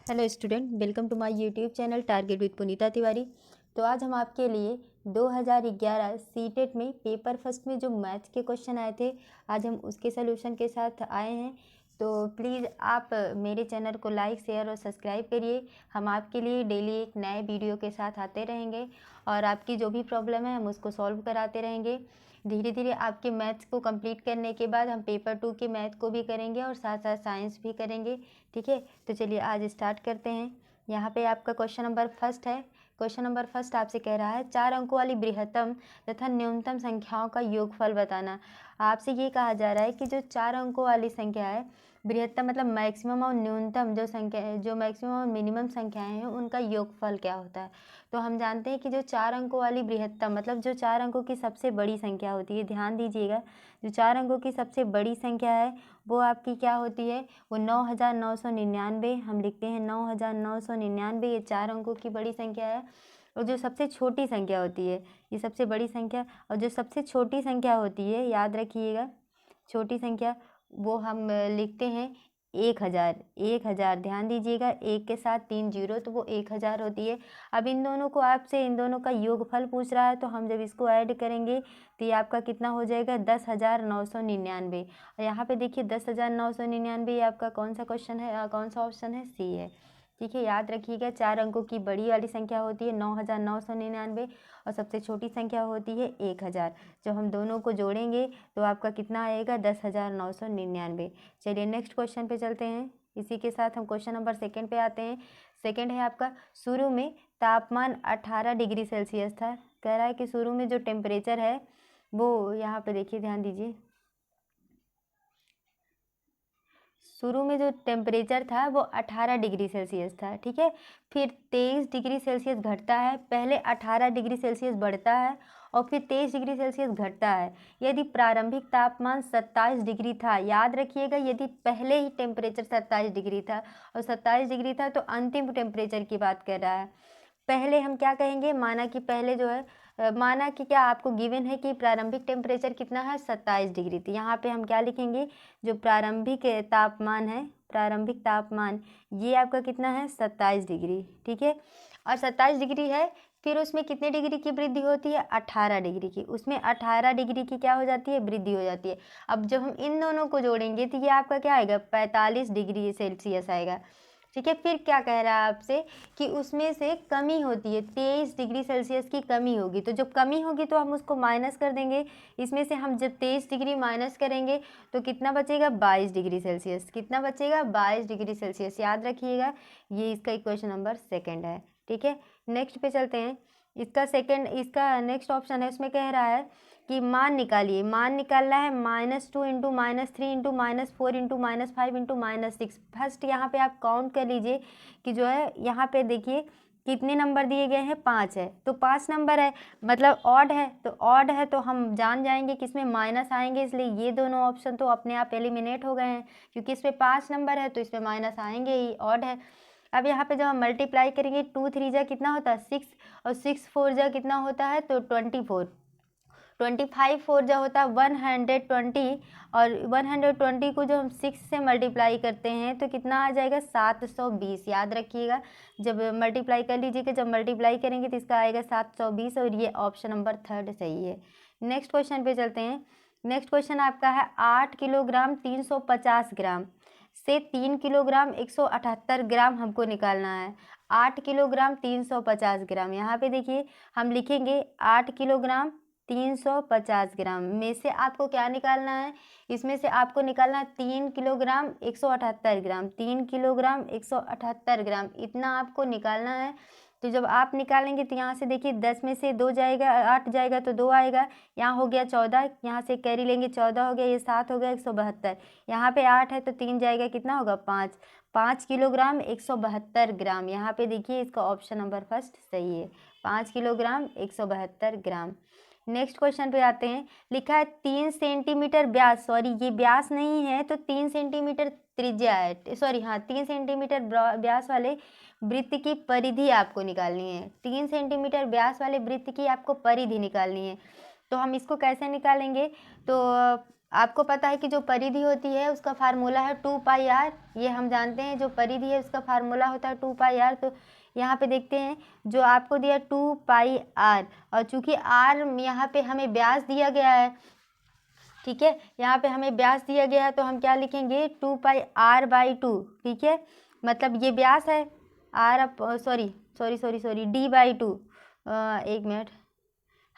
Hello student, welcome to my YouTube channel target with Punita Tiwari. तो आज हम आपके लिए 2011 सीटेट में पेपर फर्स्ट में जो मैथ्स के क्वेश्चन आए थे, आज हम उसके सलूशन के साथ आए हैं। तो प्लीज़ आप मेरे चैनल को लाइक, शेयर और सब्सक्राइब करिए। हम आपके लिए डेली एक नए वीडियो के साथ आते रहेंगे और आपकी जो भी प्रॉब्लम है हम उसको सॉल्व कराते रहेंगे। धीरे धीरे आपके मैथ्स को कंप्लीट करने के बाद हम पेपर 2 के मैथ को भी करेंगे और साथ साथ साइंस भी करेंगे। ठीक है, तो चलिए आज स्टार्ट करते हैं। यहाँ पे आपका क्वेश्चन नंबर फर्स्ट है। क्वेश्चन नंबर फर्स्ट आपसे कह रहा है 4 अंकों वाली बृहत्तम तथा न्यूनतम संख्याओं का योगफल बताना। आपसे ये कहा जा रहा है कि जो 4 अंकों वाली संख्या है, बृहत्तम मतलब मैक्सिमम और न्यूनतम जो संख्या है, जो मैक्सिमम और मिनिमम संख्याएं हैं उनका योगफल क्या होता है। तो हम जानते हैं कि जो 4 अंकों वाली बृहत्तम मतलब जो 4 अंकों की सबसे बड़ी संख्या होती है, ध्यान दीजिएगा, जो 4 अंकों की सबसे बड़ी संख्या है वो आपकी क्या होती है, वो 9999। हम लिखते हैं 9999, ये 4 अंकों की बड़ी संख्या है। और जो सबसे छोटी संख्या होती है, ये सबसे बड़ी संख्या, और जो सबसे छोटी संख्या होती है, याद रखिएगा, छोटी संख्या वो हम लिखते हैं 1000। 1000 ध्यान दीजिएगा, एक के साथ 3 जीरो तो वो 1000 होती है। अब इन दोनों को आपसे इन दोनों का योगफल पूछ रहा है, तो हम जब इसको ऐड करेंगे तो ये आपका कितना हो जाएगा, 10,999। और यहाँ पे देखिए 10,999 आपका कौन सा क्वेश्चन है, कौन सा ऑप्शन है, सी है। ठीक है, याद रखिएगा, 4 अंकों की बड़ी वाली संख्या होती है 9,999 और सबसे छोटी संख्या होती है 1000। जब हम दोनों को जोड़ेंगे तो आपका कितना आएगा, 10,999। चलिए नेक्स्ट क्वेश्चन पे चलते हैं। इसी के साथ हम क्वेश्चन नंबर सेकंड पे आते हैं। सेकंड है आपका, शुरू में तापमान 18 डिग्री सेल्सियस था। कह रहा है कि शुरू में जो टेम्परेचर है वो, यहाँ पे देखिए, ध्यान दीजिए, शुरू में जो टेम्परेचर था वो 18 डिग्री सेल्सियस था। ठीक है, फिर 23 डिग्री सेल्सियस घटता है, पहले 18 डिग्री सेल्सियस बढ़ता है और फिर 23 डिग्री सेल्सियस घटता है। यदि प्रारंभिक तापमान 27 डिग्री था, याद रखिएगा, यदि पहले ही टेम्परेचर 27 डिग्री था और 27 डिग्री था तो अंतिम टेम्परेचर की बात कर रहा है। पहले हम क्या कहेंगे, माना कि पहले जो है, माना कि क्या आपको गिवन है कि प्रारंभिक टेम्परेचर कितना है, 27 डिग्री। तो यहाँ पे हम क्या लिखेंगे, जो प्रारंभिक तापमान है, प्रारंभिक तापमान ये आपका कितना है, 27 डिग्री। ठीक है, और 27 डिग्री है, फिर उसमें कितने डिग्री की वृद्धि होती है, 18 डिग्री की। उसमें 18 डिग्री की क्या हो जाती है, वृद्धि हो जाती है। अब जब हम इन दोनों को जोड़ेंगे तो ये आपका क्या आएगा, 45 डिग्री सेल्सियस आएगा। ठीक है, फिर क्या कह रहा है आपसे कि उसमें से कमी होती है, 23 डिग्री सेल्सियस की कमी होगी। तो जब कमी होगी तो हम उसको माइनस कर देंगे। इसमें से हम जब 23 डिग्री माइनस करेंगे तो कितना बचेगा, 22 डिग्री सेल्सियस। कितना बचेगा, 22 डिग्री सेल्सियस। याद रखिएगा, ये इसका इक्वेशन नंबर सेकंड है। ठीक है, नेक्स्ट पे चलते हैं। इसका नेक्स्ट ऑप्शन है, उसमें कह रहा है कि मान निकालिए। मान निकालना है, -2 into -3 into -4 into -5 into -6। First यहाँ पे आप काउंट कर लीजिए कि जो है, यहाँ पे देखिए कितने नंबर दिए गए हैं, 5 है, तो 5 नंबर है, मतलब ऑड है। तो ऑड है तो हम जान जाएंगे कि इसमें माइनस आएंगे, इसलिए ये दोनों ऑप्शन तो अपने आप एलिमिनेट हो गए हैं, क्योंकि इसमें 5 नंबर है तो इसमें माइनस आएंगे ही, ऑड है। अब यहाँ पे जब हम मल्टीप्लाई करेंगे, 2 3 जा कितना होता है, 6, और 6 4 जा कितना होता है, तो 24। 25 4 जा होता है 120, और 120 को जो हम 6 से मल्टीप्लाई करते हैं तो कितना आ जाएगा, 720। याद रखिएगा, जब मल्टीप्लाई कर लीजिएगा, जब मल्टीप्लाई करेंगे तो इसका आएगा 720, और ये ऑप्शन नंबर थर्ड सही है। नेक्स्ट क्वेश्चन पे चलते हैं। नेक्स्ट क्वेश्चन आपका है, 8 किलोग्राम 350 ग्राम से 3 किलोग्राम 178 ग्राम हमको निकालना है। 8 किलोग्राम 350 ग्राम, यहाँ पे देखिए हम लिखेंगे 8 किलोग्राम 350 ग्राम में से आपको क्या निकालना है, इसमें से आपको निकालना है 3 किलोग्राम 178 ग्राम। 3 किलोग्राम 178 ग्राम इतना आपको निकालना है। तो जब आप निकालेंगे तो यहाँ से देखिए 10 में से 2 जाएगा, 8 जाएगा तो 2 आएगा, यहाँ हो गया 14, यहाँ से कैरी लेंगे, 14 हो गया, ये 7 हो गया, 172। यहाँ पे 8 है तो 3 जाएगा, कितना होगा, 5। 5 किलोग्राम 172 ग्राम, यहाँ पे देखिए इसका ऑप्शन नंबर फर्स्ट सही है, 5 किलोग्राम 172 ग्राम। नेक्स्ट क्वेश्चन पे आते हैं। लिखा है 3 सेंटीमीटर व्यास, सॉरी ये व्यास नहीं है, तो 3 सेंटीमीटर त्रिज्या है, सॉरी हाँ, 3 सेंटीमीटर व्यास वाले वृत्त की परिधि आपको निकालनी है। 3 सेंटीमीटर व्यास वाले वृत्त की आपको परिधि निकालनी है। तो हम इसको कैसे निकालेंगे, तो आपको पता है कि जो परिधि होती है उसका फार्मूला है 2πr, ये हम जानते हैं, जो परिधि है उसका फार्मूला होता है 2πr। तो यहाँ पे देखते हैं जो आपको दिया 2πr, और चूंकि r यहाँ पे हमें व्यास दिया गया है, ठीक है, यहाँ पे हमें व्यास दिया गया है, तो हम क्या लिखेंगे 2πr/2, ठीक है, मतलब ये व्यास है r, सॉरी d/2। एक मिनट,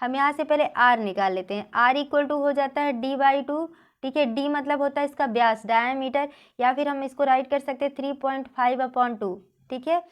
हम यहाँ से पहले r निकाल लेते हैं। r इक्वल टू हो जाता है d/2, ठीक है, d मतलब होता है इसका व्यास, डायमीटर, या फिर हम इसको राइट कर सकते हैं 3.5/2, ठीक है।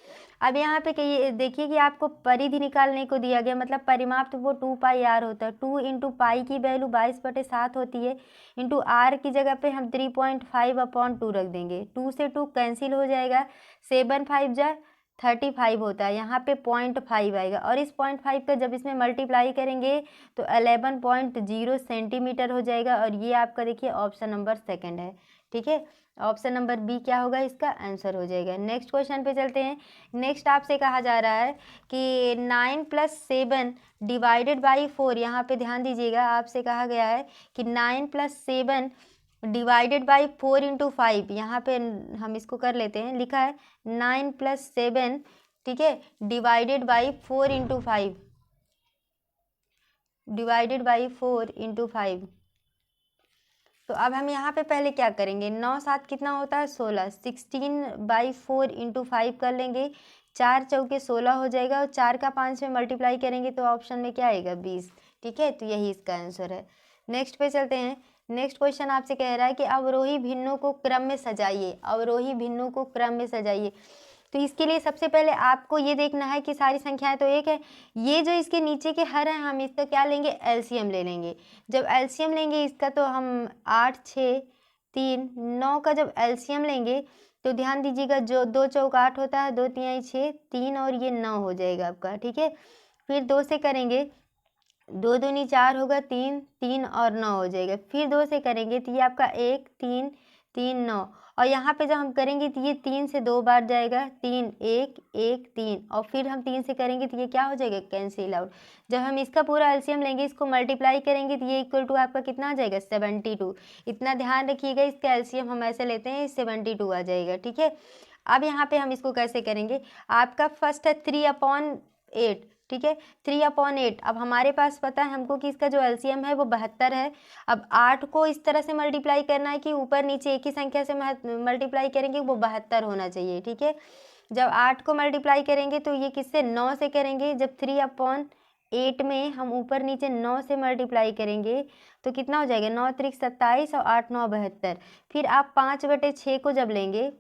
अब यहाँ पे देखिए कि आपको परिधि निकालने को दिया गया, मतलब परिमाप तो वो 2πr होता है। 2 इंटू पाई की वैल्यू 22/7 होती है, इंटू r की जगह पे हम 3.5/2 रख देंगे। 2 से 2 कैंसिल हो जाएगा, 7 5 जा 35 होता है, यहाँ पे 0.5 आएगा, और इस 0.5 का जब इसमें मल्टीप्लाई करेंगे तो 11.0 सेंटीमीटर हो जाएगा। और ये आपका देखिए ऑप्शन नंबर सेकंड है, ठीक है, ऑप्शन नंबर बी क्या होगा, इसका आंसर हो जाएगा। नेक्स्ट क्वेश्चन पे चलते हैं। नेक्स्ट आपसे कहा जा रहा है कि 9 + 7 डिवाइडेड बाई 4, यहाँ पे ध्यान दीजिएगा, आपसे कहा गया है कि 9 + 7 डिवाइडेड बाई 4 इंटू 5, यहाँ पे हम इसको कर लेते हैं, लिखा है 9 + 7, ठीक है, divided by 4 into 5, divided by 4 into 5। तो अब हम यहाँ पे पहले क्या करेंगे, 9 7 कितना होता है 16, 16/4 इंटू 5 कर लेंगे, 4 चौके 16 हो जाएगा, और 4 का 5 में मल्टीप्लाई करेंगे तो ऑप्शन में क्या आएगा 20, ठीक है, तो यही इसका आंसर है। नेक्स्ट पे चलते हैं। नेक्स्ट क्वेश्चन आपसे कह रहा है कि अवरोही भिन्नों को क्रम में सजाइए, अवरोही भिन्नों को क्रम में सजाइए। तो इसके लिए सबसे पहले आपको ये देखना है कि सारी संख्याएं तो एक है, ये जो इसके नीचे के हर हैं हम इसका क्या लेंगे, एलसीएम ले लेंगे। जब एलसीएम लेंगे इसका, तो हम 8 6 3 9 का जब एलसीएम लेंगे तो ध्यान दीजिएगा, जो 2 चौक 8 होता है, 2 तिहाई 6, 3 और ये 9 हो जाएगा आपका, ठीक है। फिर 2 से करेंगे, 2 दूनी 4 होगा, 3 3 और 9 हो जाएगा। फिर 2 से करेंगे तो ये आपका 1 3 3 9, और यहाँ पे जब हम करेंगे तो ये 3 से 2 बार जाएगा, 3 1 1 3, और फिर हम 3 से करेंगे तो ये क्या हो जाएगा, कैंसिल आउट। जब हम इसका पूरा एलसीएम लेंगे, इसको मल्टीप्लाई करेंगे तो ये इक्वल टू आपका कितना आ जाएगा, 72। इतना ध्यान रखिएगा, इसका एलसीएम हम ऐसे लेते हैं, 72 आ जाएगा, ठीक है। अब यहाँ पे हम इसको कैसे करेंगे, आपका फर्स्ट है 3/8, ठीक है, 3/8। अब हमारे पास पता है हमको कि इसका जो एलसीएम है वो 72 है। अब 8 को इस तरह से मल्टीप्लाई करना है कि ऊपर नीचे एक ही संख्या से मल्टीप्लाई करेंगे, वो 72 होना चाहिए, ठीक है। जब 8 को मल्टीप्लाई करेंगे तो ये किससे, 9 से करेंगे। जब 3/8 में हम ऊपर नीचे 9 से मल्टीप्लाई करेंगे तो कितना हो जाएगा, 9 त्रिक 27 और 8 9 72। फिर आप 5/6 को जब लेंगे,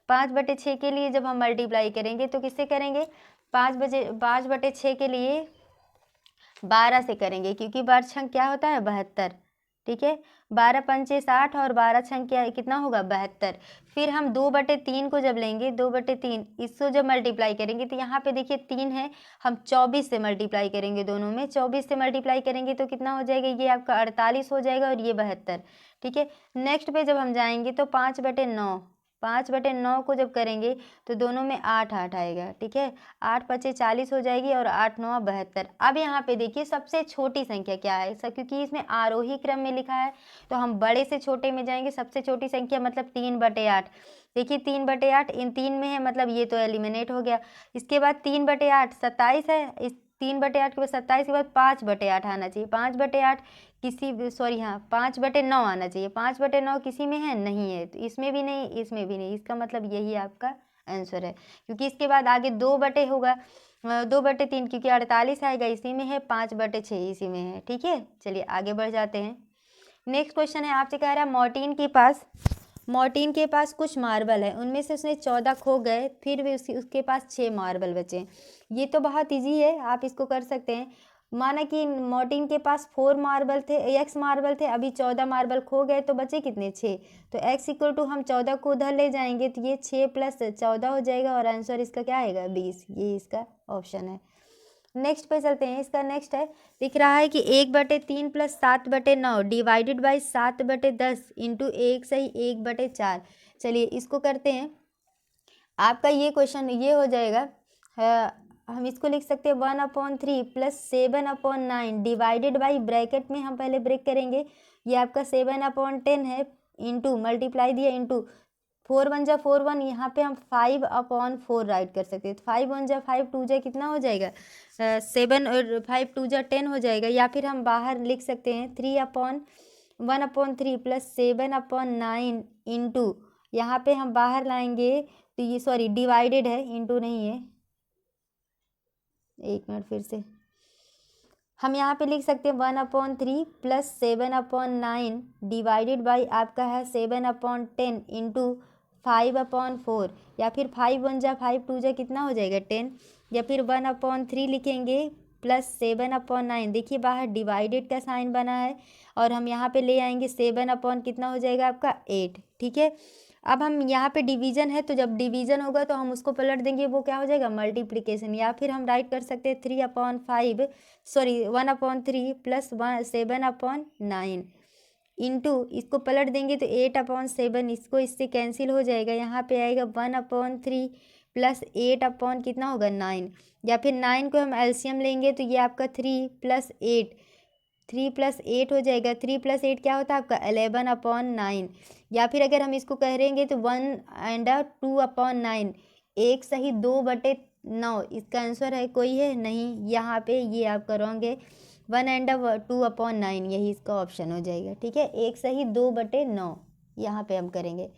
5/6 के लिए जब हम मल्टीप्लाई करेंगे तो किससे करेंगे, 5/6 के लिए 12 से करेंगे, क्योंकि 12 छंग क्या होता है, 72, ठीक है। 12 पंचे 60 और 12 छंग क्या कितना होगा, 72। फिर हम 2/3 को जब लेंगे, 2/3 इसको जब मल्टीप्लाई करेंगे तो यहाँ पे देखिए 3 है, हम 24 से मल्टीप्लाई करेंगे, दोनों में 24 से मल्टीप्लाई करेंगे तो कितना हो जाएगा, ये आपका 48 हो जाएगा, और ये 72, ठीक है। नेक्स्ट पे जब हम जाएंगे तो 5/9, 5/9 को जब करेंगे तो दोनों में 8 8 आएगा, ठीक है, 8 5 40 हो जाएगी, और 8 9 72। अब यहाँ पे देखिए सबसे छोटी संख्या क्या है, सब क्योंकि इसमें आरोही क्रम में लिखा है तो हम बड़े से छोटे में जाएंगे। सबसे छोटी संख्या मतलब 3/8, देखिए 3/8 इन 3 में है, मतलब ये तो एलिमिनेट हो गया। इसके बाद 3/8 27 है, इस 3/8 के बाद 27 के बाद 5/8 आना चाहिए, 5/8 किसी सॉरी हाँ 5/9 आना चाहिए, 5/9 किसी में है, नहीं है, तो इसमें भी नहीं, इसमें भी नहीं, इसका मतलब यही आपका आंसर है, क्योंकि इसके बाद आगे 2 होगा, 2/3, क्योंकि 48 आएगा, इसी में है, 5/6 इसी में है, ठीक है। चलिए आगे बढ़ जाते हैं। नेक्स्ट क्वेश्चन है, आपसे कह रहा है मोर्टीन के पास कुछ मार्बल है, उनमें से उसने 14 खो गए, फिर भी उसके पास 6 मार्बल बचे। ये तो बहुत इजी है, आप इसको कर सकते हैं। माना कि मोर्टीन के पास 4 मार्बल थे, x मार्बल थे, अभी 14 मार्बल खो गए, तो बचे कितने, 6। तो x इक्वल टू हम 14 को उधर ले जाएंगे तो ये 6 + 14 हो जाएगा, और आंसर इसका क्या आएगा, 20, ये इसका ऑप्शन है। नेक्स्ट पे चलते हैं। इसका नेक्स्ट है, दिख रहा है कि 1/3 + 7/9 डिवाइडेड बाई 7/10 इंटू 1 सही 1/4। चलिए इसको करते हैं। आपका ये क्वेश्चन ये हो जाएगा, हम इसको लिख सकते हैं 1/3 + 7/9 डिवाइडेड बाई, ब्रैकेट में हम पहले ब्रेक करेंगे ये आपका 7/10 है, इंटू मल्टीप्लाई दिया इंटू 4 1 जा 4 1, यहाँ पे हम 5/4 राइट कर सकते हैं। तो 5 1 जा 5 2 जा कितना हो जाएगा 7 और 5 2 जा 10 हो जाएगा। या फिर हम बाहर लिख सकते हैं 3/1/3 प्लस 7/9 इंटू, यहाँ पे हम बाहर लाएंगे तो ये सॉरी डिवाइडेड है, इंटू नहीं है, एक मिनट फिर से हम यहाँ पे लिख सकते हैं 1/3 प्लस 7/9 डिवाइडेड बाई आपका है 7/10 इंटू 5/4, या फिर 5 1 जा 5 2 जा कितना हो जाएगा 10, या फिर 1/3 लिखेंगे प्लस 7/9। देखिए बाहर डिवाइडेड का साइन बना है और हम यहाँ पे ले आएंगे 7 कितना हो जाएगा आपका 8। ठीक है, अब हम यहाँ पे डिवीजन है तो जब डिवीजन होगा तो हम उसको पलट देंगे, वो क्या हो जाएगा मल्टीप्लिकेशन। या फिर हम राइट कर सकते हैं 3/5 सॉरी 1/3 प्लस 7/9 इंटू, इसको पलट देंगे तो 8/7, इसको इससे कैंसिल हो जाएगा। यहाँ पे आएगा 1/3 प्लस 8 कितना होगा 9, या फिर 9 को हम एलसीएम लेंगे तो ये आपका 3 + 8 3 + 8 हो जाएगा। 3 + 8 क्या होता है आपका 11/9। या फिर अगर हम इसको कह रहेंगे तो 1/2/9, 1 सही 2/9 इसका आंसर है, कोई है नहीं, यहाँ पे ये आपका रॉन्ग है, 1/2/9 यही इसका ऑप्शन हो जाएगा। ठीक है, 1 सही 2/9 यहाँ पे हम करेंगे।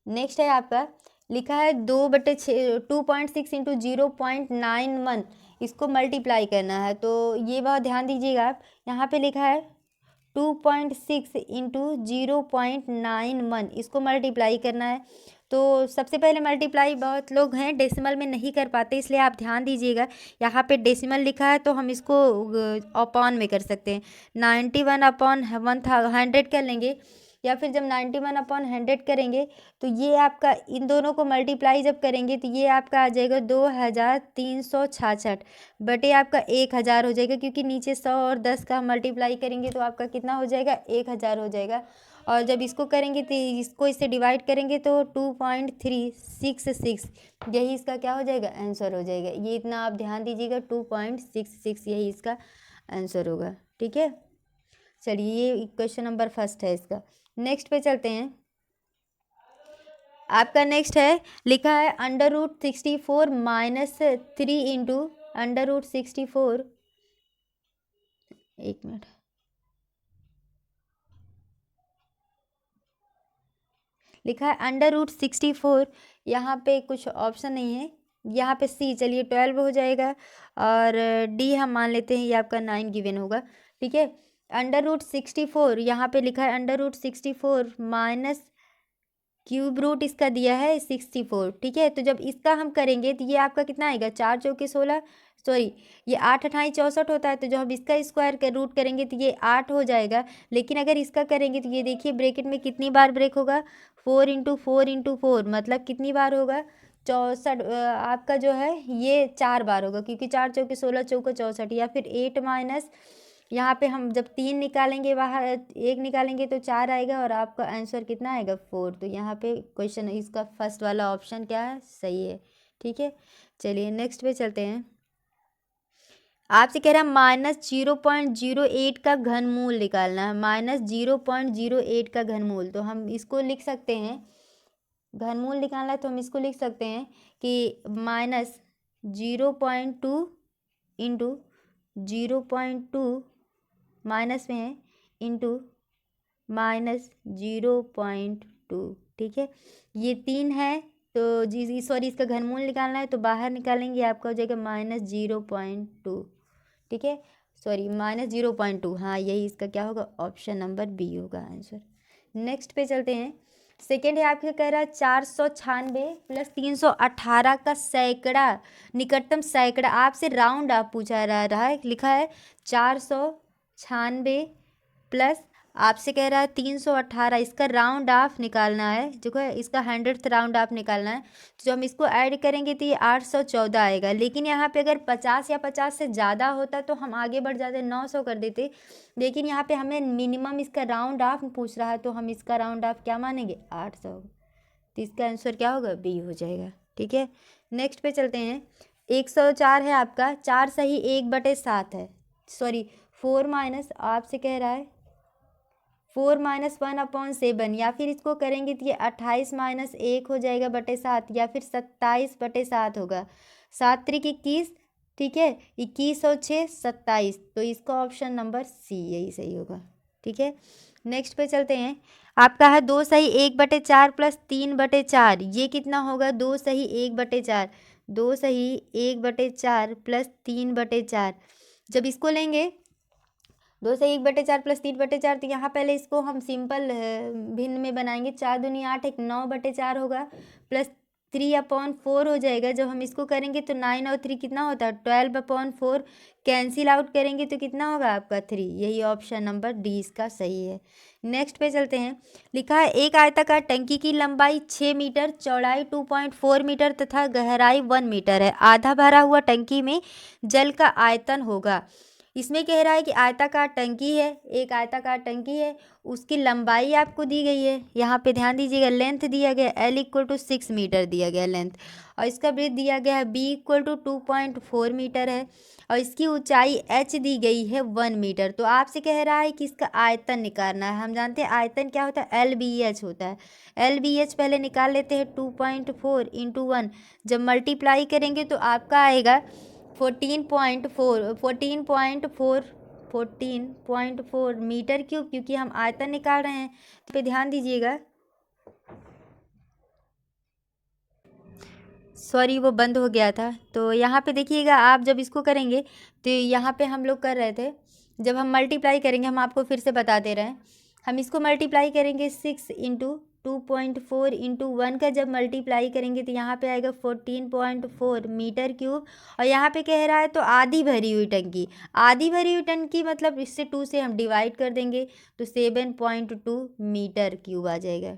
नेक्स्ट है आपका लिखा है 2/6 2.6 इंटू 0.91, इसको मल्टीप्लाई करना है तो ये बहुत ध्यान दीजिएगा आप। यहाँ पे लिखा है 2.6 इंटू 0.91, इसको मल्टीप्लाई करना है। तो सबसे पहले मल्टीप्लाई बहुत लोग हैं डेसिमल में नहीं कर पाते, इसलिए आप ध्यान दीजिएगा। यहाँ पे डेसिमल लिखा है तो हम इसको अपॉन में कर सकते हैं, 91/100 कर लेंगे। या फिर जब 91/100 करेंगे तो ये आपका इन दोनों को मल्टीप्लाई जब करेंगे तो ये आपका आ जाएगा 2366 बटे आपका 1000 हो जाएगा, क्योंकि नीचे 100 और 10 का मल्टीप्लाई करेंगे तो आपका कितना हो जाएगा 1000 हो जाएगा। और जब इसको करेंगे तो इसको इससे डिवाइड करेंगे तो 2.366, यही इसका क्या हो जाएगा आंसर हो जाएगा। ये इतना आप ध्यान दीजिएगा, 2.66 यही इसका आंसर होगा। ठीक है, चलिए ये क्वेश्चन नंबर फर्स्ट है इसका। नेक्स्ट पे चलते हैं। आपका नेक्स्ट है लिखा है √64 - 3 इंटू √64, एक मिनट, लिखा है √64, यहाँ पे कुछ ऑप्शन नहीं है, यहाँ पे सी, चलिए 12 हो जाएगा और डी हम मान लेते हैं ये आपका 9 गिवन होगा। ठीक है, √64 यहाँ पे लिखा है √64 माइनस क्यूब रूट इसका दिया है 64। ठीक है, तो जब इसका हम करेंगे तो ये आपका कितना आएगा 4 चौके 16, सॉरी ये 8 अठाई 64 होता है, तो जब हम इसका स्क्वायर कर रूट करेंगे तो ये 8 हो जाएगा। लेकिन अगर इसका करेंगे तो ये देखिए ब्रैकेट में कितनी बार ब्रेक होगा 4 × 4 × 4, मतलब कितनी बार होगा 64, आपका जो है ये 4 बार होगा, क्योंकि 4 चौके 16 चौका 64। या फिर 8 माइनस यहाँ पे हम जब 3 निकालेंगे बाहर 1 निकालेंगे तो 4 आएगा और आपका आंसर कितना आएगा 4। तो यहाँ पे क्वेश्चन इसका फर्स्ट वाला ऑप्शन क्या है सही है। ठीक है, चलिए नेक्स्ट पे चलते हैं। आपसे कह रहा है -0.08 का घनमूल निकालना है, -0.08 का घनमूल। तो हम इसको लिख सकते हैं, घनमूल निकालना है तो हम इसको लिख सकते हैं कि -0.2 इंटू 0.2 माइनस में है इंटू -0.2। ठीक है, ये 3 है तो जी सॉरी इसका घनमूल निकालना है तो बाहर निकालेंगे आपका हो जाएगा -0.2। ठीक है, सॉरी -0.2, हाँ यही इसका क्या होगा ऑप्शन नंबर बी होगा आंसर। नेक्स्ट पे चलते हैं। सेकेंड है आपका कह रहा है 496 + 318 का सैकड़ा, निकटतम सैकड़ा। आपसे राउंड आप पूछा रहा है, लिखा है 496 प्लस आपसे कह रहा है 318, इसका राउंड ऑफ निकालना है, जो है इसका 100th राउंड ऑफ निकालना है। तो जो हम इसको ऐड करेंगे तो ये 814 आएगा। लेकिन यहाँ पे अगर 50 या 50 से ज़्यादा होता तो हम आगे बढ़ जाते 900 कर देते, लेकिन यहाँ पे हमें मिनिमम इसका राउंड ऑफ पूछ रहा है तो हम इसका राउंड ऑफ क्या मानेंगे 800, तो इसका आंसर क्या होगा बी हो जाएगा। ठीक है, नेक्स्ट पे चलते हैं। 104 है आपका, 4 सही 1/7 है, सॉरी 4 माइनस आपसे कह रहा है 4 माइनस 1/7, या फिर इसको करेंगे तो ये 28 माइनस 1 हो जाएगा बटे 7, या फिर 27 बटे 7 होगा। 7 त्रिक 21, ठीक है, 21 और 6 27, तो इसका ऑप्शन नंबर सी यही सही होगा। ठीक है, नेक्स्ट पे चलते हैं। आपका है 2 सही 1/4 प्लस 3/4, ये कितना होगा? 2 सही 1/4, 2 सही 1/4 प्लस 3/4। जब इसको लेंगे 2 से 1/4 प्लस 3/4, तो यहाँ पहले इसको हम सिंपल भिन्न में बनाएंगे। 4 दूनी 8, एक 9/4 होगा, प्लस 3/4 हो जाएगा। जब हम इसको करेंगे तो 9 और 3 कितना होता है? 12/4। कैंसिल आउट करेंगे तो कितना होगा आपका? 3। यही ऑप्शन नंबर डी इसका सही है। नेक्स्ट पे चलते हैं। लिखा है एक आयताकार टंकी की लंबाई 6 मीटर, चौड़ाई 2.4 मीटर तथा गहराई 1 मीटर है। आधा भरा हुआ टंकी में जल का आयतन होगा। इसमें कह रहा है कि आयताकार टंकी है, एक आयताकार टंकी है, उसकी लंबाई आपको दी गई है। यहाँ पे ध्यान दीजिएगा, लेंथ दिया गया L = 6 मीटर दिया गया लेंथ, और इसका ब्रेथ दिया गया है B = 2.4 मीटर है, और इसकी ऊंचाई H दी गई है 1 मीटर। तो आपसे कह रहा है कि इसका आयतन निकालना है। हम जानते हैं आयतन क्या होता है? LBH होता है। LBH पहले निकाल लेते हैं। 2.4 × 1 जब मल्टीप्लाई करेंगे तो आपका आएगा 14.4 मीटर क्यूब, क्योंकि हम आयतन निकाल रहे हैं। पे ध्यान दीजिएगा, सॉरी वो बंद हो गया था। तो यहाँ पे देखिएगा, आप जब इसको करेंगे तो यहाँ पे हम लोग कर रहे थे, जब हम मल्टीप्लाई करेंगे, हम आपको फिर से बता दे रहे हैं, हम इसको मल्टीप्लाई करेंगे 6 × 2.4 × 1 का जब मल्टीप्लाई करेंगे तो यहाँ पे आएगा 14.4 मीटर क्यूब। और यहाँ पे कह रहा है तो आधी भरी हुई टंकी, आधी भरी हुई टंकी मतलब इससे 2 से हम डिवाइड कर देंगे तो 7.2 मीटर क्यूब आ जाएगा।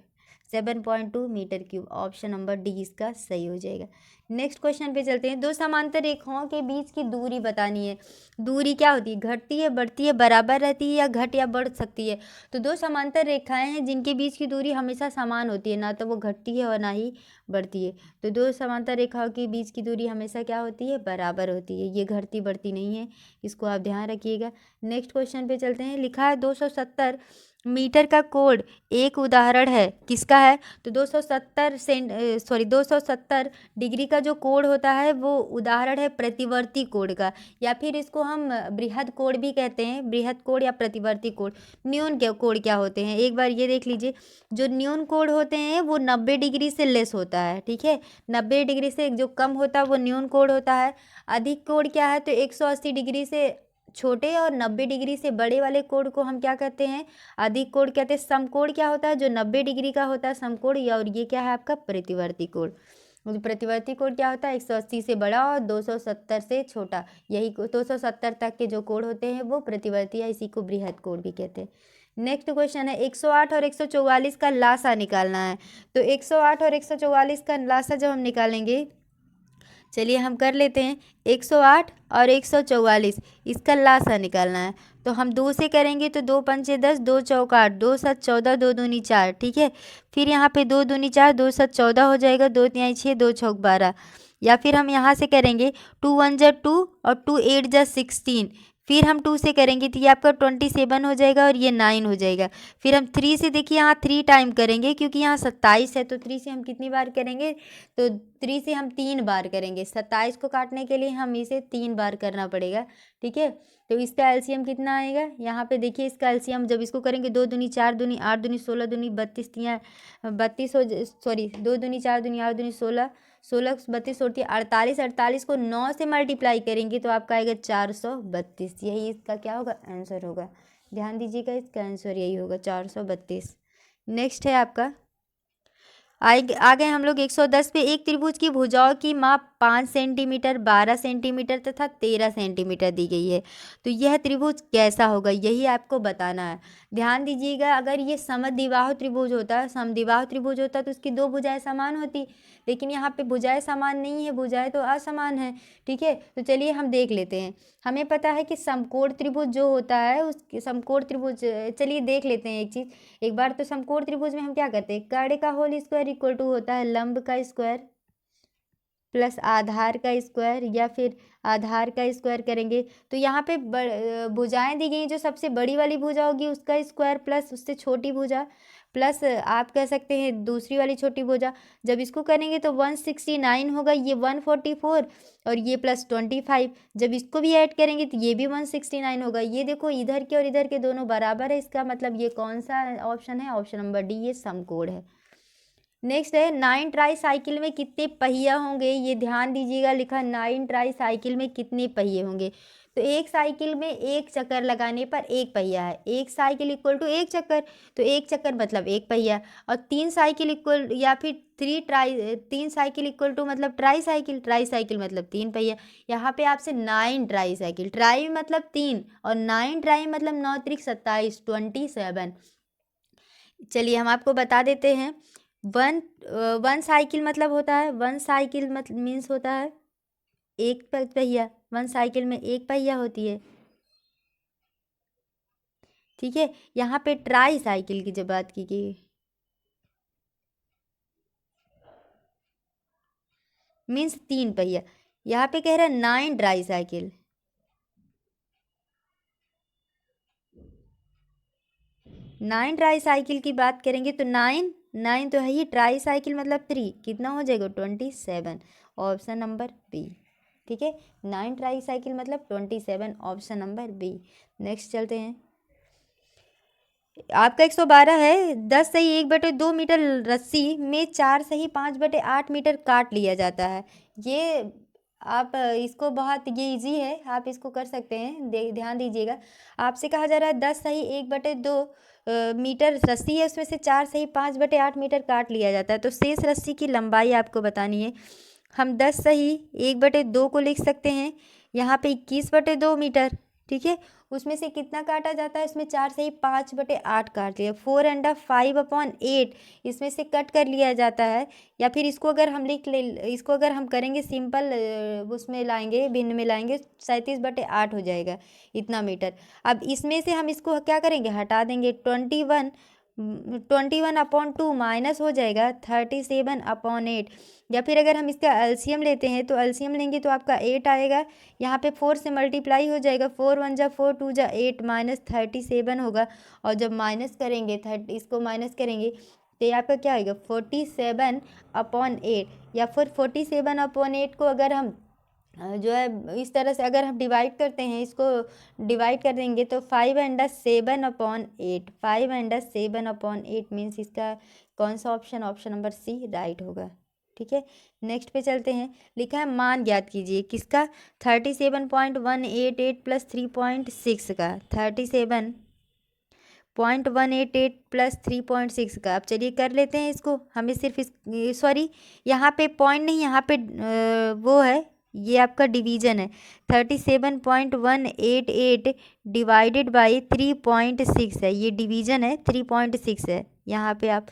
7.2 metre cube, option number D इसका सही हो जाएगा। नेक्स्ट क्वेश्चन पे चलते हैं। दो समांतर रेखाओं के बीच की दूरी बतानी है। दूरी क्या होती है? घटती है, बढ़ती है, बराबर रहती है, या घट या बढ़ सकती है? तो दो समांतर रेखाएं हैं जिनके बीच की दूरी हमेशा समान होती है, ना तो वो घटती है और ना ही बढ़ती है। तो दो समांतर रेखाओं के बीच की दूरी हमेशा क्या होती है? बराबर होती है। ये घटती बढ़ती नहीं है, इसको आप ध्यान रखिएगा। नेक्स्ट क्वेश्चन पे चलते हैं। लिखा है 270 मीटर का कोड एक उदाहरण है, किसका है? तो 270 डिग्री का जो कोड होता है वो उदाहरण है प्रतिवर्ती कोड का, या फिर इसको हम बृहद कोड भी कहते हैं, बृहद कोड या प्रतिवर्ती कोड। न्यून के कोड क्या होते हैं? एक बार ये देख लीजिए, जो न्यून कोड होते हैं वो 90 डिग्री से लेस होता है, ठीक है, 90 डिग्री से जो कम होता है वो न्यून कोड होता है। अधिक कोड क्या है? तो 180 डिग्री से छोटे और 90 डिग्री से बड़े वाले कोड को हम क्या कहते हैं? अधिक कोड कहते हैं। समकोण क्या होता है? जो 90 डिग्री का होता है समकोण, और ये क्या है आपका? प्रतिवर्ती कोड। प्रतिवर्ती कोड क्या होता है? 180 से बड़ा और 270 से छोटा, यही 270 तक के जो कोड होते हैं वो प्रतिवर्ती है, इसी को बृहद कोड भी कहते हैं। नेक्स्ट क्वेश्चन है 108 और 144 का लासा निकालना है। तो 108 और 144 का लासा जब हम निकालेंगे, चलिए हम कर लेते हैं। 108 और 144 इसका लासा निकालना है, तो हम 2 से करेंगे तो 2 पंचे 10, 2 चौक 8, 2 7 14, 2 दूनी 4, ठीक है। फिर यहाँ पे 2 दूनी 4, 2 7 14 हो जाएगा, 2 तिहाई 6, 2 चौक 12। या फिर हम यहाँ से करेंगे 2 1 जा 2 और 2 8 जा 16। फिर हम 2 से करेंगे तो ये आपका 27 हो जाएगा और ये 9 हो जाएगा। फिर हम 3 से, देखिए यहाँ 3 टाइम करेंगे क्योंकि यहाँ 27 है, तो 3 से हम कितनी बार करेंगे? तो 3 से हम 3 बार करेंगे। 27 को काटने के लिए हम इसे 3 बार करना पड़ेगा, ठीक है। तो इसका एलसीएम कितना आएगा? यहाँ पे देखिए इसका एलसीएम जब इसको करेंगे 2 दूनी 4 दूनी 8 दूनी 16 दूनी 32 32 हो, सॉरी 2 दूनी 4 दूनी 8 दूनी 16, 16 32 होती है 48, 48 को 9 से मल्टीप्लाई करेंगे तो आपका आएगा 432। यही इसका क्या होगा? आंसर होगा। ध्यान दीजिएगा, इसका आंसर यही होगा 432। नेक्स्ट है आपका, आगे हम लोग 110 पे। एक त्रिभुज की भुजाओं की माप 5 सेंटीमीटर, 12 सेंटीमीटर तथा 13 सेंटीमीटर दी गई है। तो यह त्रिभुज कैसा होगा, यही आपको बताना है। ध्यान दीजिएगा, अगर ये समद्विबाहु त्रिभुज होता, समद्विबाहु त्रिभुज होता तो उसकी दो भुजाएं समान होती, लेकिन यहाँ पे भुजाएं समान नहीं है, भुजाएं तो असमान है, ठीक है। तो चलिए हम देख लेते हैं। हमें पता है कि समकोण त्रिभुज जो होता है, उस समकोण त्रिभुज, चलिए देख लेते हैं एक चीज़ एक बार। तो समकोण त्रिभुज में हम क्या करते हैं? कर्ण का होल स्क्वायर इक्वल टू होता है लंब का स्क्वायर, प्लस आधार का स्क्वायर या फिर आधार का स्क्वायर करेंगे तो यहाँ पे भुजाएं दी गई, जो सबसे बड़ी वाली भुजा होगी उसका स्क्वायर प्लस उससे छोटी भुजा प्लस आप कह सकते हैं दूसरी वाली छोटी भुजा। जब इसको करेंगे तो 169 होगा, ये 144 और ये प्लस 25। जब इसको भी ऐड करेंगे तो ये भी 169 होगा। ये देखो इधर के और इधर के दोनों बराबर है, इसका मतलब ये कौन सा ऑप्शन है? ऑप्शन नंबर डी, ये समकोण है। नेक्स्ट है 9 ट्राई साइकिल में कितने पहिया होंगे? ये ध्यान दीजिएगा, लिखा 9 ट्राई साइकिल में कितने पहिए होंगे। तो एक साइकिल में एक चक्कर लगाने पर एक पहिया है, एक साइकिल इक्वल टू एक चक्कर, तो एक चक्कर मतलब एक पहिया। और 3 साइकिल इक्वल या फिर 3 साइकिल इक्वल टू मतलब ट्राई साइकिल, ट्राई साइकिल मतलब 3 पहिया। यहाँ पे आपसे 9 ट्राई साइकिल, ट्राई मतलब 3 और 9 ट्राई मतलब 9 त्रिक 27, 27। चलिए हम आपको बता देते हैं। वन साइकिल मतलब होता है, वन साइकिल मतलब मीन्स होता है एक पहिया, वन साइकिल में एक पहिया होती है, ठीक है। यहाँ पे ट्राई साइकिल की जब बात की गई मीन्स 3 पहिया, यहाँ पे कह रहा है 9 ट्राई साइकिल, 9 ट्राई साइकिल की बात करेंगे तो 9 तो है ही, ट्राई साइकिल मतलब 3, कितना हो जाएगा 27, ऑप्शन नंबर बी, ठीक है। 9 ट्राई साइकिल मतलब 27, ऑप्शन नंबर बी। नेक्स्ट चलते हैं। आपका 112 है। 10 सही 1/2 मीटर रस्सी में 4 सही 5/8 मीटर काट लिया जाता है। ये आप इसको बहुत ये इजी है, आप इसको कर सकते हैं। ध्यान दीजिएगा, आपसे कहा जा रहा है 10 सही 1/2 मीटर रस्सी है, उसमें से 4 सही 5/8 मीटर काट लिया जाता है। तो शेष रस्सी की लंबाई आपको बतानी है। हम 10 सही 1/2 को लिख सकते हैं, यहाँ पे 21/2 मीटर, ठीक है। उसमें से कितना काटा जाता है? इसमें 4 से ही 5/8 काट लिया, 4 एंड 5/8 इसमें से कट कर लिया जाता है। या फिर इसको अगर हम इसको अगर हम करेंगे सिंपल, उसमें लाएंगे भिन्न में लाएंगे, 37/8 हो जाएगा इतना मीटर। अब इसमें से हम इसको क्या करेंगे? हटा देंगे। 21/2 माइनस हो जाएगा 37/8। या फिर अगर हम इसका एलसीएम लेते हैं तो एलसीएम लेंगे तो आपका 8 आएगा, यहाँ पे 4 से मल्टीप्लाई हो जाएगा, 4 1 जा 4 2 जा 8 माइनस 37 होगा। और जब माइनस करेंगे इसको माइनस करेंगे तो ये आपका क्या आएगा 47/8। या फिर 47/8 को अगर हम जो है इस तरह से अगर हम डिवाइड करते हैं, इसको डिवाइड कर देंगे तो 5/7/8, 5/7/8 मीन्स इसका कौन सा option? Option number C right होगा, ठीक है। नेक्स्ट पे चलते हैं। लिखा है मान ज्ञात कीजिए किसका? 37.188 प्लस 3.6 का, 37.188 प्लस 3.6 का। अब चलिए कर लेते हैं इसको। हमें सिर्फ इस सॉरी यहाँ पे पॉइंट नहीं, यहाँ पे वो है, ये आपका डिवीजन है। 37.188 डिवाइडेड बाई 3.6 है, ये डिवीजन है, 3.6 है यहाँ पे आप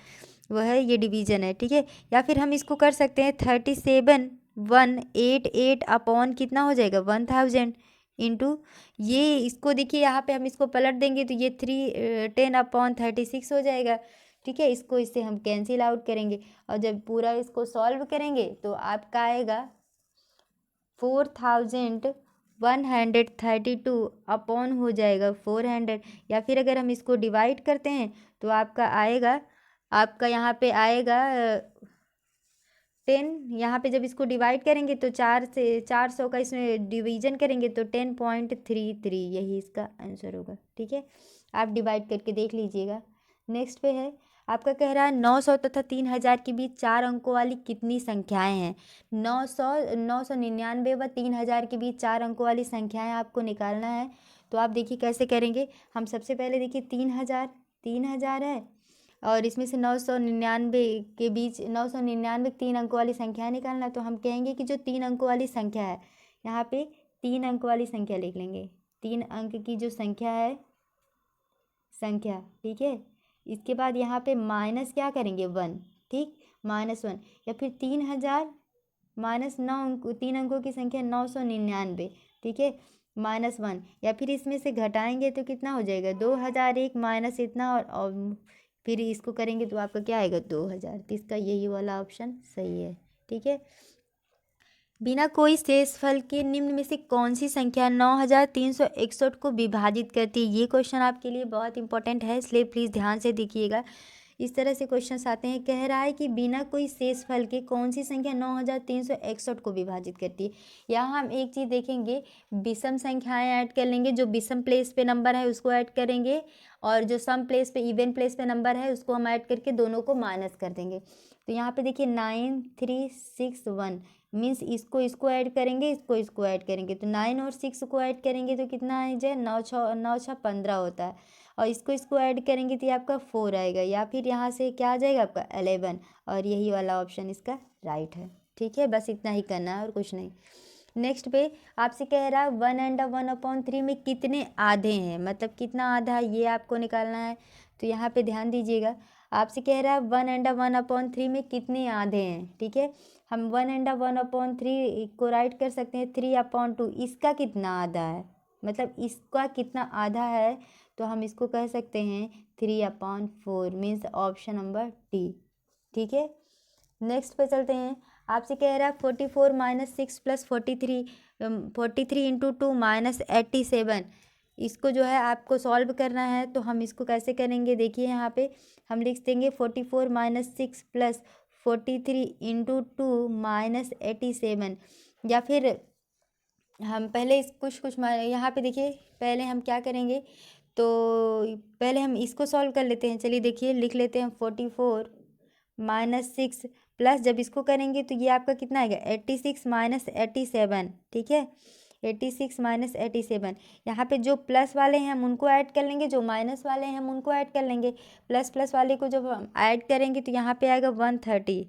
वो है, ये डिवीजन है, ठीक है। या फिर हम इसको कर सकते हैं 37.188 अपॉन कितना हो जाएगा 1000 इंटू ये, इसको देखिए यहाँ पे हम इसको पलट देंगे तो ये 310/36 हो जाएगा, ठीक है। इसको इससे हम कैंसिल आउट करेंगे और जब पूरा इसको सॉल्व करेंगे तो आपका आएगा 4132 अपॉन हो जाएगा 400। या फिर अगर हम इसको डिवाइड करते हैं तो आपका आएगा, आपका यहाँ पे आएगा 10। यहाँ पे जब इसको डिवाइड करेंगे तो 400 का इसमें डिवीजन करेंगे तो 10.33, यही इसका आंसर होगा, ठीक है। आप डिवाइड करके देख लीजिएगा। नेक्स्ट पे है, आपका कह रहा है 900 तथा 3000 के बीच 4 अंकों वाली कितनी संख्याएं हैं? 900, 999 व 3000 के बीच 4 अंकों वाली संख्याएं आपको निकालना है। तो आप देखिए कैसे करेंगे। हम सबसे पहले देखिए 3000 है और इसमें से 999 के बीच 999 3 अंकों वाली संख्या निकालना। तो हम कहेंगे कि जो 3 अंकों वाली संख्या है, यहाँ पे 3 अंक वाली संख्या लिख लेंगे, 3 अंक की जो संख्या है संख्या, ठीक है। इसके बाद यहाँ पे माइनस क्या करेंगे 1, ठीक, -1। या फिर 3000 माइनस 9 अंक, 3 अंकों की संख्या 999, ठीक है, -1। या फिर इसमें से घटाएंगे तो कितना हो जाएगा 2001 माइनस इतना और फिर इसको करेंगे तो आपका क्या आएगा 2000। तो इसका यही वाला ऑप्शन सही है, ठीक है। बिना कोई शेषफल के निम्न में से कौन सी संख्या 9361 को विभाजित करती है। ये क्वेश्चन आपके लिए बहुत इंपॉर्टेंट है, इसलिए प्लीज़ ध्यान से देखिएगा। इस तरह से क्वेश्चंस आते हैं। कह रहा है कि बिना कोई शेषफल के कौन सी संख्या 9361 को विभाजित करती है। यहाँ हम एक चीज़ देखेंगे, विषम संख्याएं ऐड कर लेंगे, जो विषम प्लेस पे नंबर है उसको ऐड करेंगे, और जो सम प्लेस पे इवन प्लेस पे नंबर है उसको हम ऐड करके दोनों को माइनस कर देंगे। तो यहाँ पे देखिए 9361 मीन्स इसको ऐड करेंगे, इसको ऐड करेंगे, तो 9 और 6 को ऐड करेंगे तो कितना आ जाए, 9 6 15 होता है, और इसको ऐड करेंगे तो ये आपका 4 आएगा, या फिर यहाँ से क्या आ जाएगा आपका 11, और यही वाला ऑप्शन इसका राइट है। ठीक है, बस इतना ही करना है और कुछ नहीं। नेक्स्ट पे आपसे कह रहा है 1/1/3 में कितने आधे हैं, मतलब कितना आधा है ये आपको निकालना है। तो यहाँ पे ध्यान दीजिएगा, आपसे कह रहा है 1/1/3 में कितने आधे हैं। ठीक है, हम 1/1/3 को राइट कर सकते हैं 3/2। इसका कितना आधा है, मतलब इसका कितना आधा है, तो हम इसको कह सकते हैं 3/4 मीन्स ऑप्शन नंबर डी। ठीक है, नेक्स्ट पे चलते हैं। आपसे कह रहा है 44 - 6 + 43, 43 × 2 - 87। इसको जो है आपको सॉल्व करना है, तो हम इसको कैसे करेंगे, देखिए यहाँ पे हम लिख देंगे 44 - 6 + 43 × 2 - 87, या फिर हम पहले इस कुछ यहाँ पे देखिए पहले हम क्या करेंगे, तो पहले हम इसको सॉल्व कर लेते हैं। चलिए देखिए लिख लेते हैं 44 - 6 प्लस, जब इसको करेंगे तो ये आपका कितना आएगा 86 - 87। ठीक है, 86 - 87। यहाँ पे जो प्लस वाले हैं हम उनको ऐड कर लेंगे, जो माइनस वाले हैं हम उनको ऐड कर लेंगे। प्लस वाले को जब हम ऐड करेंगे तो यहाँ पे आएगा 130,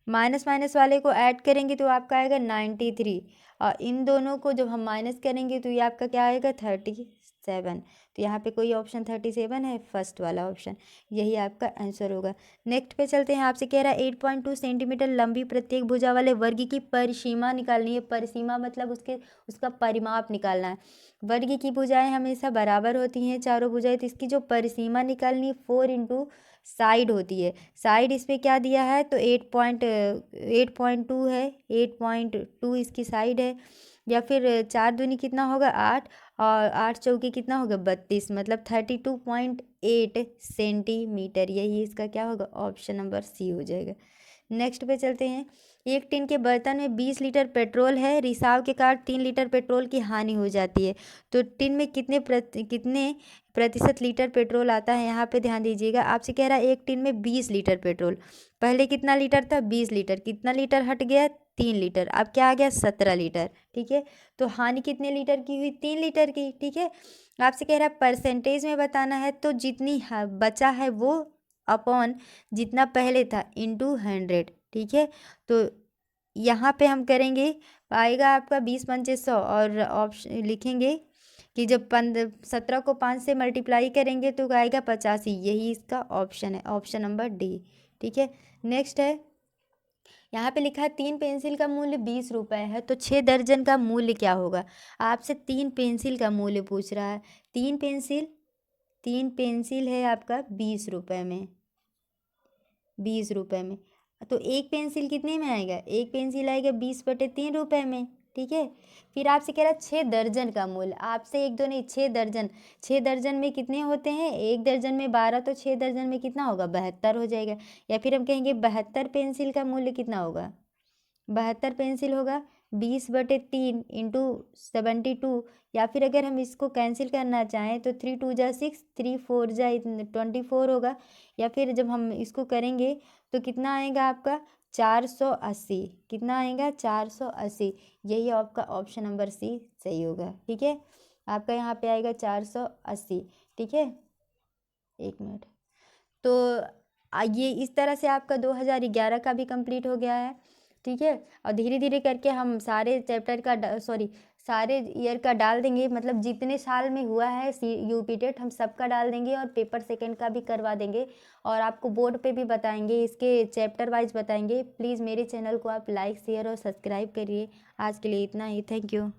माइनस वाले को ऐड करेंगे तो आपका आएगा 93, और इन दोनों को जब हम माइनस करेंगे तो ये आपका क्या आएगा 37। तो यहाँ पे कोई ऑप्शन 37 है, फर्स्ट वाला ऑप्शन, यही आपका आंसर होगा। नेक्स्ट पे चलते हैं। आपसे कह रहा है 8.2 सेंटीमीटर लंबी प्रत्येक भुजा वाले वर्ग की परिसीमा निकालनी है। परिसीमा मतलब उसका परिमाप निकालना है। वर्ग की भुजाएं हमेशा बराबर होती हैं, चारों भुजाएं, तो इसकी जो परिसीमा निकालनी है 4 × साइड होती है। साइड इस पर क्या दिया है, तो 8.2 है, 8.2 इसकी साइड है, या फिर 4 दूनी कितना होगा 8, और 8 चौके कितना होगा 32, मतलब 32.8 सेंटीमीटर, यही इसका क्या होगा, ऑप्शन नंबर सी हो जाएगा। नेक्स्ट पे चलते हैं। एक टिन के बर्तन में 20 लीटर पेट्रोल है, रिसाव के कारण 3 लीटर पेट्रोल की हानि हो जाती है, तो टिन में कितने प्रतिशत लीटर पेट्रोल आता है, यहाँ पे ध्यान दीजिएगा। आपसे कह रहा है एक टिन में 20 लीटर पेट्रोल, पहले कितना लीटर था 20 लीटर, कितना लीटर हट गया 3 लीटर, अब क्या आ गया 17 लीटर। ठीक है, तो हानि कितने लीटर की हुई 3 लीटर की। ठीक है, आपसे कह रहा है परसेंटेज में बताना है, तो जितनी बचा है वो अपॉन जितना पहले था इंटू 100। ठीक है, तो यहाँ पे हम करेंगे, आएगा आपका 20×5 और ऑप्शन लिखेंगे कि जब 17 को 5 से मल्टीप्लाई करेंगे तो आएगा 85, यही इसका ऑप्शन है, ऑप्शन नंबर डी। ठीक है, नेक्स्ट है। यहाँ पे लिखा है 3 पेंसिल का मूल्य 20 रुपये है, तो 6 दर्जन का मूल्य क्या होगा। आपसे 3 पेंसिल का मूल्य पूछ रहा है। 3 पेंसिल है आपका 20 रुपये में, 20 रुपये में, तो एक पेंसिल कितने में आएगा, एक पेंसिल आएगा 20/3 रुपये में। ठीक है, फिर आपसे कह रहा है 6 दर्जन का मूल्य, आपसे 1 2 नहीं 6 दर्जन, 6 दर्जन में कितने होते हैं, 1 दर्जन में 12, तो 6 दर्जन में कितना होगा 72 हो जाएगा। या फिर हम कहेंगे 72 पेंसिल का मूल्य कितना होगा, 72 पेंसिल होगा 20/3 इंटू 72, या फिर अगर हम इसको कैंसिल करना चाहें तो 3 2 जा 6, 3 4 जा 24 होगा, या फिर जब हम इसको करेंगे तो कितना आएगा आपका 480, कितना आएगा 480, यही आपका ऑप्शन नंबर सी सही होगा। ठीक है, आपका यहाँ पे आएगा 480। ठीक है, एक मिनट, तो ये इस तरह से आपका 2011 का भी कंप्लीट हो गया है। ठीक है, और धीरे धीरे करके हम सारे चैप्टर का सारे ईयर का डाल देंगे, मतलब जितने साल में हुआ है यूपी टेट हम सबका डाल देंगे, और पेपर सेकंड का भी करवा देंगे, और आपको बोर्ड पे भी बताएंगे, इसके चैप्टर वाइज बताएंगे। प्लीज़ मेरे चैनल को आप लाइक शेयर और सब्सक्राइब करिए। आज के लिए इतना ही, थैंक यू।